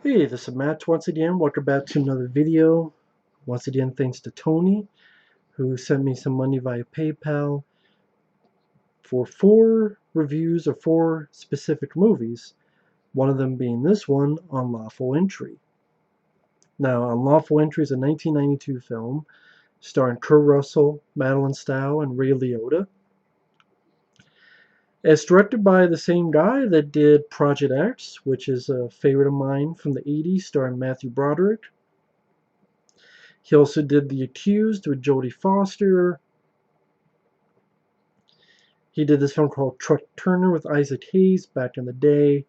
Hey, this is Matt once again. Welcome back to another video. Once again, thanks to Tony, who sent me some money via PayPal for 4 reviews of 4 specific movies. One of them being this one, Unlawful Entry. Now, Unlawful Entry is a 1992 film starring Kurt Russell, Madeleine Stowe, and Ray Liotta. It's directed by the same guy that did Project X, which is a favorite of mine from the 80s, starring Matthew Broderick. He also did The Accused with Jodie Foster. He did this film called Truck Turner with Isaac Hayes back in the day.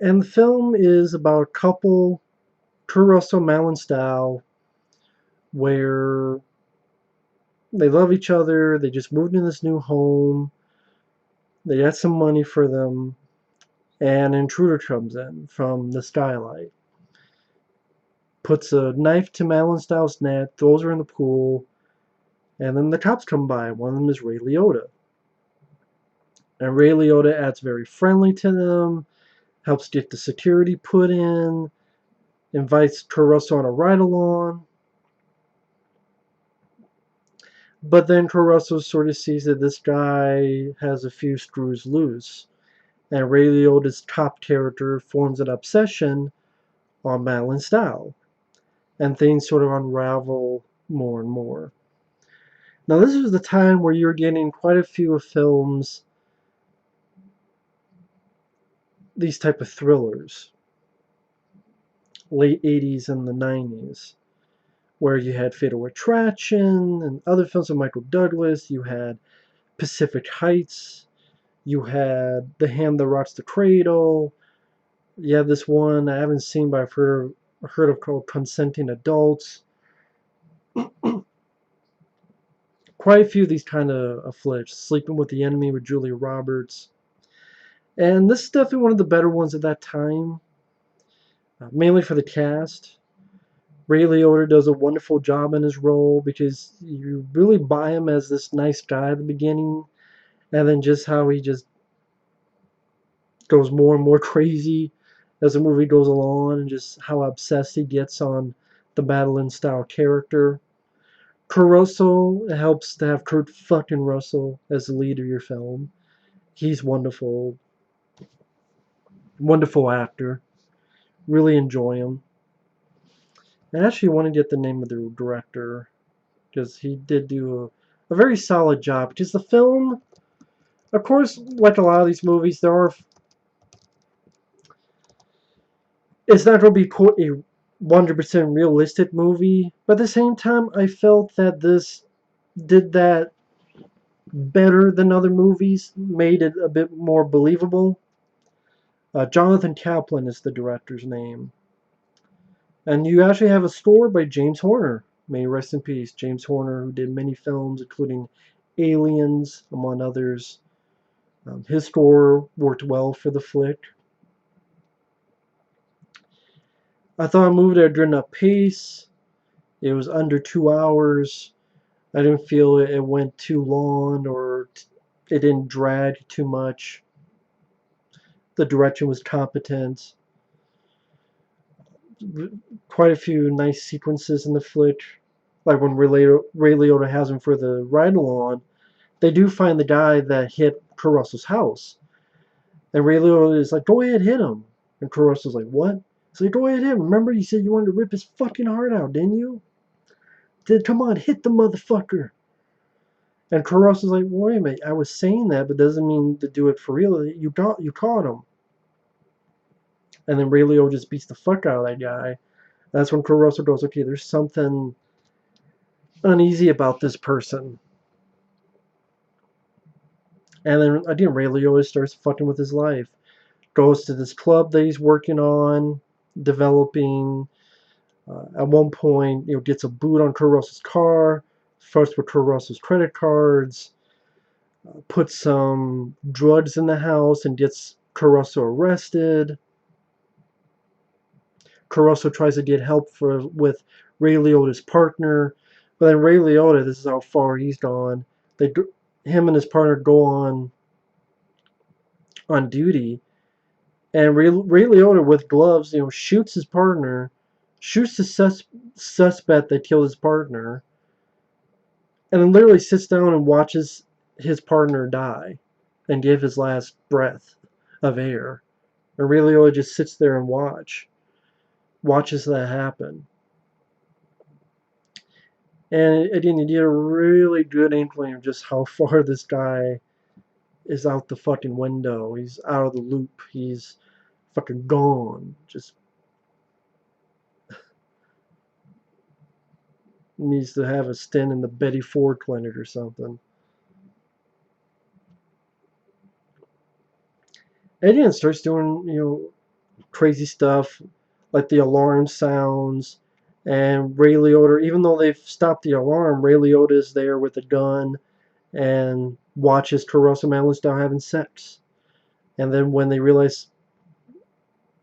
And the film is about a couple, Kurt Russell and Madeleine Stowe, where they love each other. They just moved in this new home. They got some money for them. And an intruder comes in from the skylight. Puts a knife to Madeleine Stowe's neck, throws her in the pool. And then the cops come by. One of them is Ray Liotta. And Ray Liotta acts very friendly to them, helps get the security put in, invites Kurt Russell on a ride-along. But then Kurt Russell sort of sees that this guy has a few screws loose. And Ray Liotta's top character forms an obsession on Madeleine Stowe. And things sort of unravel more and more. Now this was the time where you were getting quite a few films, these type of thrillers, late 80s and the 90s, where you had Fatal Attraction and other films of Michael Douglas. You had Pacific Heights. You had The Hand That Rocks the Cradle. You have this one I haven't seen, but I've heard of called Consenting Adults. Quite a few of these kind of flicks. Sleeping with the Enemy with Julia Roberts. And this is definitely one of the better ones at that time, mainly for the cast. Ray Liotta does a wonderful job in his role because you really buy him as this nice guy at the beginning, and then just how he just goes more and more crazy as the movie goes along, and just how obsessed he gets on the Madeleine Stowe character. Kurt Russell, it helps to have Kurt fucking Russell as the lead of your film. He's wonderful. Wonderful actor. Really enjoy him. I actually want to get the name of the director, because he did do a very solid job. Because the film, of course, like a lot of these movies, it's not going to be quote a 100% realistic movie, but at the same time, I felt that this did that better than other movies, made it a bit more believable. Jonathan Kaplan is the director's name. And you actually have a score by James Horner. May he rest in peace. James Horner, who did many films, including Aliens, among others. His score worked well for the flick. I thought it moved at a good enough pace. It was under 2 hours. I didn't feel it went too long or it didn't drag too much. The direction was competent. Quite a few nice sequences in the flick. Like when Ray Liotta has him for the ride-along, they do find the guy that hit Kurt Russell's house. And Ray Liotta is like, go ahead, hit him. And Kurt Russell's like, what? He's like, go ahead, hit him. Remember you said you wanted to rip his fucking heart out, didn't you? Then come on, hit the motherfucker. And Kurt Russell's like, well, wait a minute, I was saying that, but doesn't mean to do it for real. You caught him. And then Ray Liotta just beats the fuck out of that guy. That's when Kurt Russell goes, okay, there's something uneasy about this person. And then again, Ray Liotta starts fucking with his life. Goes to this club that he's working on, developing. At one point, gets a boot on Kurt Russell's car, fucks with Kurt Russell's credit cards, puts some drugs in the house and gets Kurt Russell arrested. Kurt Russell tries to get help with Ray Liotta's partner, but then Ray Liotta, this is how far he's gone. Him and his partner go on duty, And Ray Liotta, with gloves, shoots his partner, shoots the suspect that killed his partner, and then literally sits down and watches his partner die and give his last breath of air. And Ray Liotta just sits there and watches that happen. And again, you get a really good inkling of just how far this guy is out the fucking window. He's out of the loop. He's fucking gone. Just needs to have a stint in the Betty Ford clinic or something. Eddie starts doing, crazy stuff like the alarm sounds, and Ray Liotta, even though they've stopped the alarm, Ray Liotta is there with a gun and watches Caruso Mallenstow having sex. And then when they realize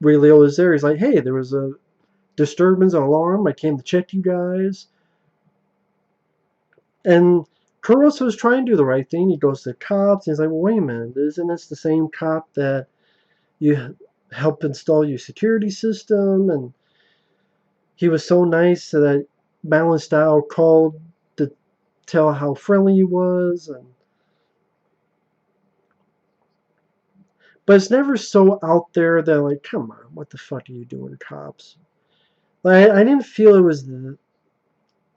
Ray Liotta is there, he's like, "Hey, there was a disturbance, an alarm. I came to check you guys." And Caruso's trying to do the right thing. He goes to the cops and he's like, "Well, wait a minute, isn't this the same cop that you helped install your security system?" And he was so nice that Mallenstow called to tell how friendly he was. But it's never so out there that, like, come on, what the fuck are you doing, cops? Like, I didn't feel it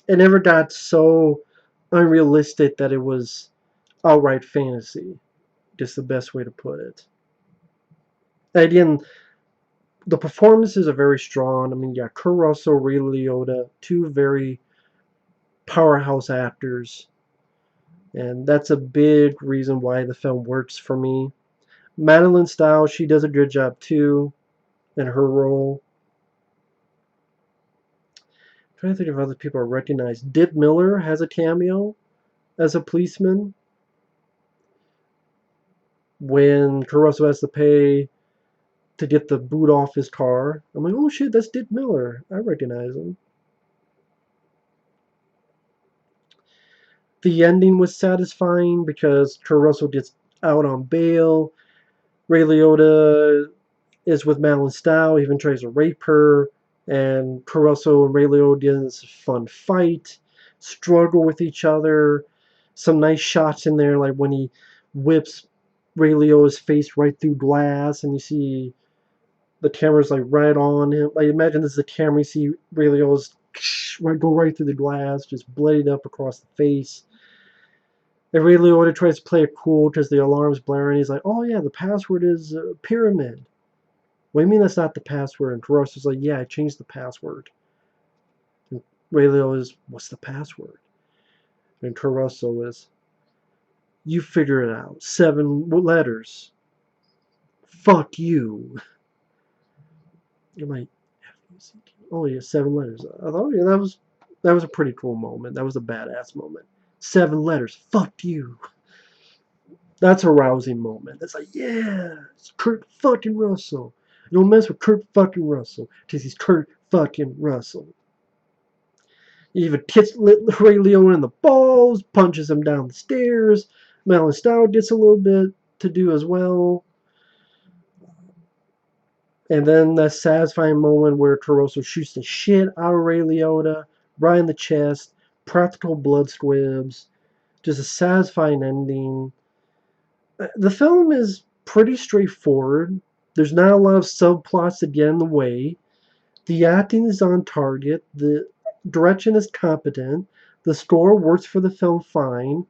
never got so unrealistic that it was outright fantasy. Just the best way to put it. Again, the performances are very strong. I mean, yeah, Kurt Russell, Ray Liotta, two very powerhouse actors. And that's a big reason why the film works for me. Madeleine Stowe, she does a good job too in her role. I'm trying to think of other people I recognize. Dick Miller has a cameo as a policeman when Caruso has to pay to get the boot off his car. I'm like, oh shit, that's Dick Miller. I recognize him. The ending was satisfying because Caruso gets out on bail. Ray Liotta is with Madeleine Stowe, even tries to rape her, and Caruso and Ray Liotta get in this fun fight, struggle with each other. Some nice shots in there, like when he whips Ray Liotta's face right through glass, and you see the camera's like right on him. Like imagine this is the camera, you see Ray Liotta's go right through the glass, just bloodied up across the face. And Ray Liotta tries to play it cool because the alarm's blaring. He's like, "Oh yeah, the password is pyramid." What do you mean that's not the password? And Caruso's like, "Yeah, I changed the password." And Ray Liotta is, "What's the password?" And Caruso is, "You figure it out. 7 letters. Fuck you." You're like, "Oh yeah, 7 letters." I thought, yeah, that was a pretty cool moment. That was a badass moment. 7 letters. Fuck you. That's a rousing moment. That's like, yeah, it's Kurt fucking Russell. You don't mess with Kurt fucking Russell because he's Kurt fucking Russell. He even kicks Ray Liotta in the balls, punches him down the stairs. Madeleine Stowe gets a little bit to do as well. And then that satisfying moment where Caruso shoots the shit out of Ray Liotta, right in the chest, practical blood squibs. Just a satisfying ending. The film is pretty straightforward. There's not a lot of subplots that get in the way. The acting is on target. The direction is competent. The score works for the film fine.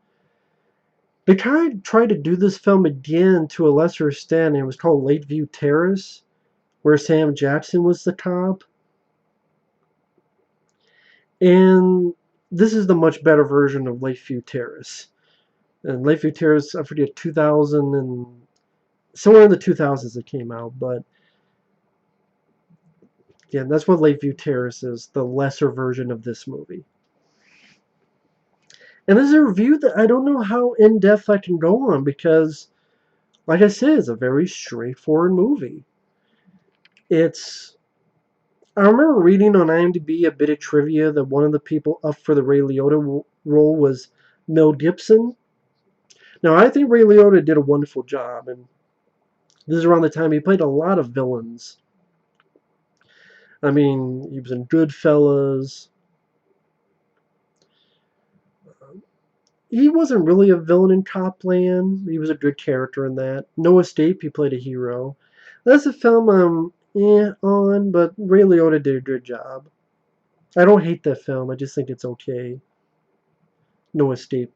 They kind of tried to do this film again to a lesser extent. It was called Lakeview Terrace, where Sam Jackson was the cop. And this is the much better version of Lakeview Terrace. And Lakeview Terrace, I forget, 2000 and somewhere in the 2000s it came out, but yeah, that's what Lakeview Terrace is, the lesser version of this movie. And this is a review that I don't know how in-depth I can go on because, like I said, it's a very straightforward movie. I remember reading on IMDb a bit of trivia that one of the people up for the Ray Liotta role was Mel Gibson. Now, I think Ray Liotta did a wonderful job, and This is around the time he played a lot of villains. I mean, he was in Goodfellas. He wasn't really a villain in Copland. He was a good character in that. No Escape, he played a hero. That's a film I'm on, but Ray Liotta did a good job. I don't hate that film. I just think it's okay. No Escape.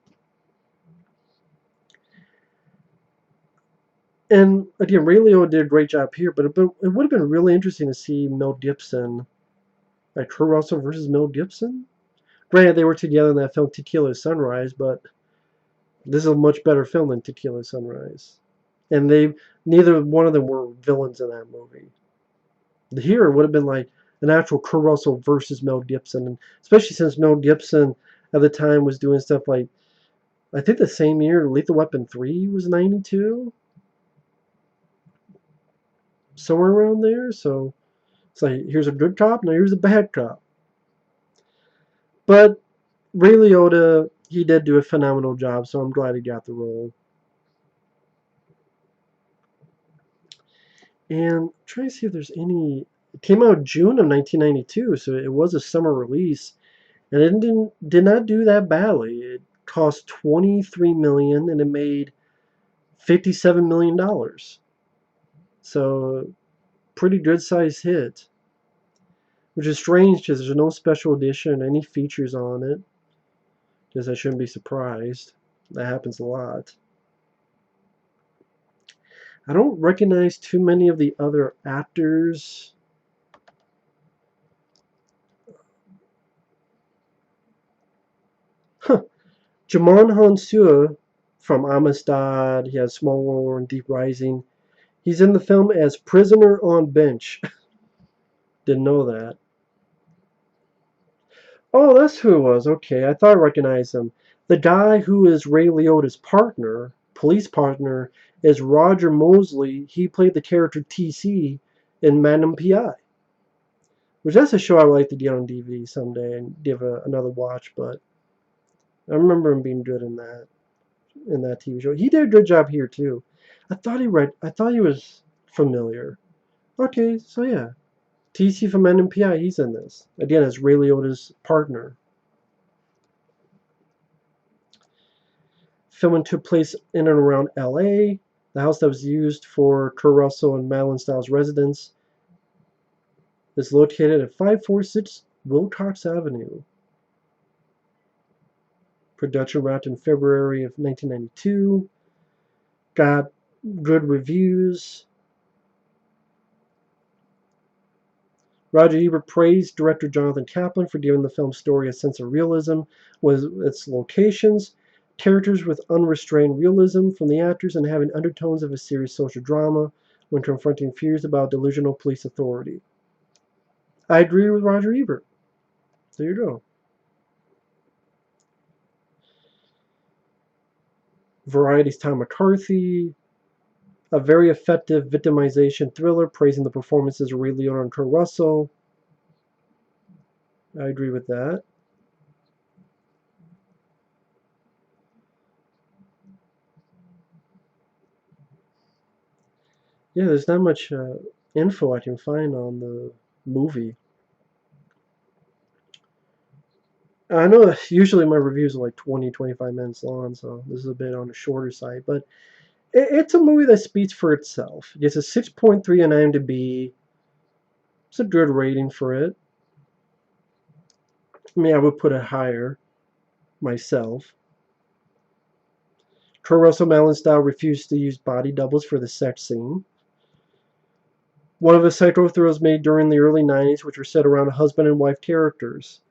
And again, Ray Liotta did a great job here, but it would have been really interesting to see Mel Gibson, like Kurt Russell versus Mel Gibson. Granted, they were together in that film Tequila Sunrise, but this is a much better film than Tequila Sunrise. And neither one of them were villains in that movie. Here it would have been like an actual Kurt Russell versus Mel Gibson, and especially since Mel Gibson at the time was doing stuff like, I think the same year Lethal Weapon 3 was 92, somewhere around there. So it's like, here's a good cop, now here's a bad cop. But Ray Liotta, he did do a phenomenal job, so I'm glad he got the role. And I'm trying to see if there's any. It came out June of 1992, so it was a summer release, and it did not do that badly. It cost 23 million, and it made 57 million dollars. So pretty good size hit, which is strange because there's no special edition, any features on it. Because I shouldn't be surprised. That happens a lot. I don't recognize too many of the other actors. Huh. Jamon Hounsou from Amistad. He has Small War and Deep Rising. He's in the film as Prisoner on Bench. Didn't know that. Oh, that's who it was. Okay, I thought I recognized him. The guy who is Ray Liotta's partner, police partner, is Roger Mosley. He played the character TC in Magnum PI. Which that's a show I would like to get on DVD someday and give another watch. But I remember him being good in that TV show. He did a good job here too. I thought he was familiar. Okay, so yeah, TC from NMPI. He's in this again as Ray Liotta's partner. Filming took place in and around L.A. The house that was used for Kurt Russell and Madeleine Stowe's residence is located at 546 Wilcox Avenue. Production wrapped in February of 1992. Got good reviews. Roger Ebert praised director Jonathan Kaplan for giving the film's story a sense of realism with its locations, characters with unrestrained realism from the actors, and having undertones of a serious social drama when confronting fears about delusional police authority. I agree with Roger Ebert. There you go. Variety's Tom McCarthy, a very effective victimization thriller praising the performances of Ray Liotta and Kurt Russell. I agree with that. Yeah, there's not much info I can find on the movie. I know that usually my reviews are like 20, 25 minutes long, so this is a bit on the shorter side, but it's a movie that speaks for itself. It gets a 6.3 on IMDb. It's a good rating for it. I mean, I would put it higher myself. Kurt Russell Mallenstow refused to use body doubles for the sex scene. One of the psycho thrillers made during the early 90s, which were set around husband and wife characters.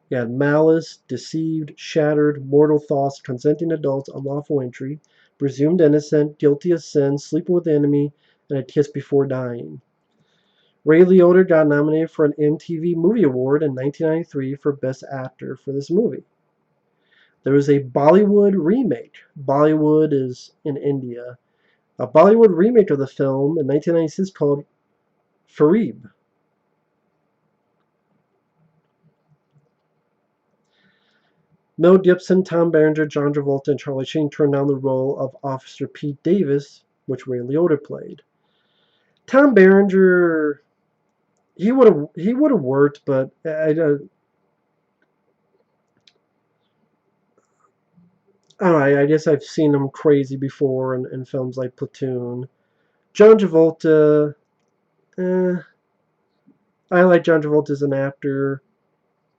You had Malice, Deceived, Shattered, Mortal Thoughts, Consenting Adults, Unlawful Entry, Presumed Innocent, Guilty of Sin, Sleeping with the Enemy, and A Kiss Before Dying. Ray Liotta got nominated for an MTV Movie Award in 1993 for Best Actor for this movie. There was a Bollywood remake. Bollywood is in India. A Bollywood remake of the film in 1996 called Fareb. Mel Gibson, Tom Berenger, John Travolta, and Charlie Sheen turned down the role of Officer Pete Davis, which Ray Liotta played. Tom Berenger, he would have worked, but I don't know. I guess I've seen him crazy before in films like Platoon. John Travolta, eh, I like John Travolta as an actor.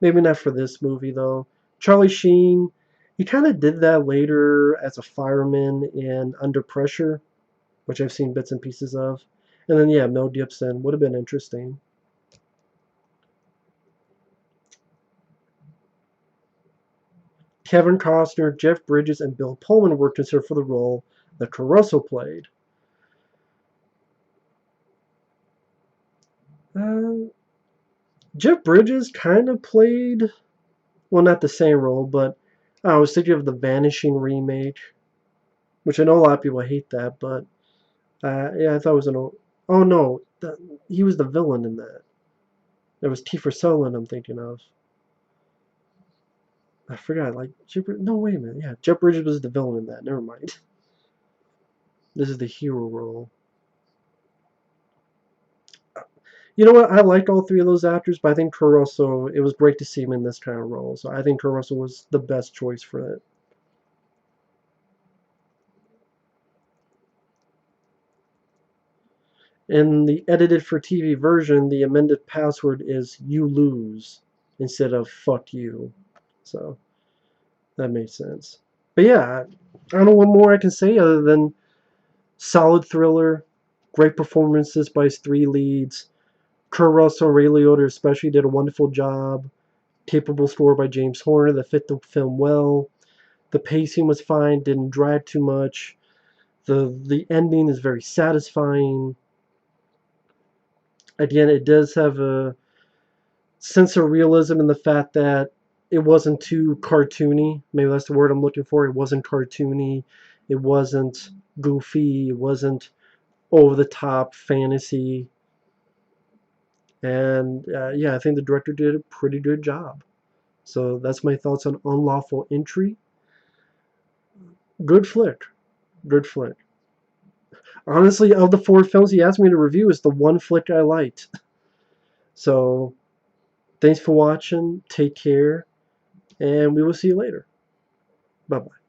Maybe not for this movie though. Charlie Sheen, he kind of did that later as a fireman in Under Pressure, which I've seen bits and pieces of. And then yeah, Mel Gibson would have been interesting. Kevin Costner, Jeff Bridges, and Bill Pullman were considered for the role that Caruso played. Uh, Jeff Bridges kind of played, well, not the same role, but I was thinking of the Vanishing remake, which I know a lot of people hate that, but yeah, I thought it was an. Oh no, he was the villain in that. There was Kiefer Sutherland I'm thinking of. I forgot. Like no, wait a minute. Yeah, Jeff Bridges was the villain in that. Never mind. This is the hero role. You know what? I liked all three of those actors, but I think Caruso. It was great to see him in this kind of role. So I think Caruso was the best choice for it. In the edited for TV version, the amended password is "you lose" instead of "fuck you." So that made sense. But yeah, I don't know what more I can say other than solid thriller, great performances by his three leads. Kurt Russell and Ray Liotta especially did a wonderful job. Capable score by James Horner that fit the film well. The pacing was fine, didn't drag too much. The ending is very satisfying. Again, it does have a sense of realism in the fact that it wasn't too cartoony. Maybe that's the word I'm looking for. It wasn't cartoony. It wasn't goofy. It wasn't over the top fantasy. And yeah, I think the director did a pretty good job. So that's my thoughts on Unlawful Entry. Good flick. Good flick. Honestly, of the four films he asked me to review, it's the one flick I liked. So thanks for watching. Take care. And we will see you later. Bye bye.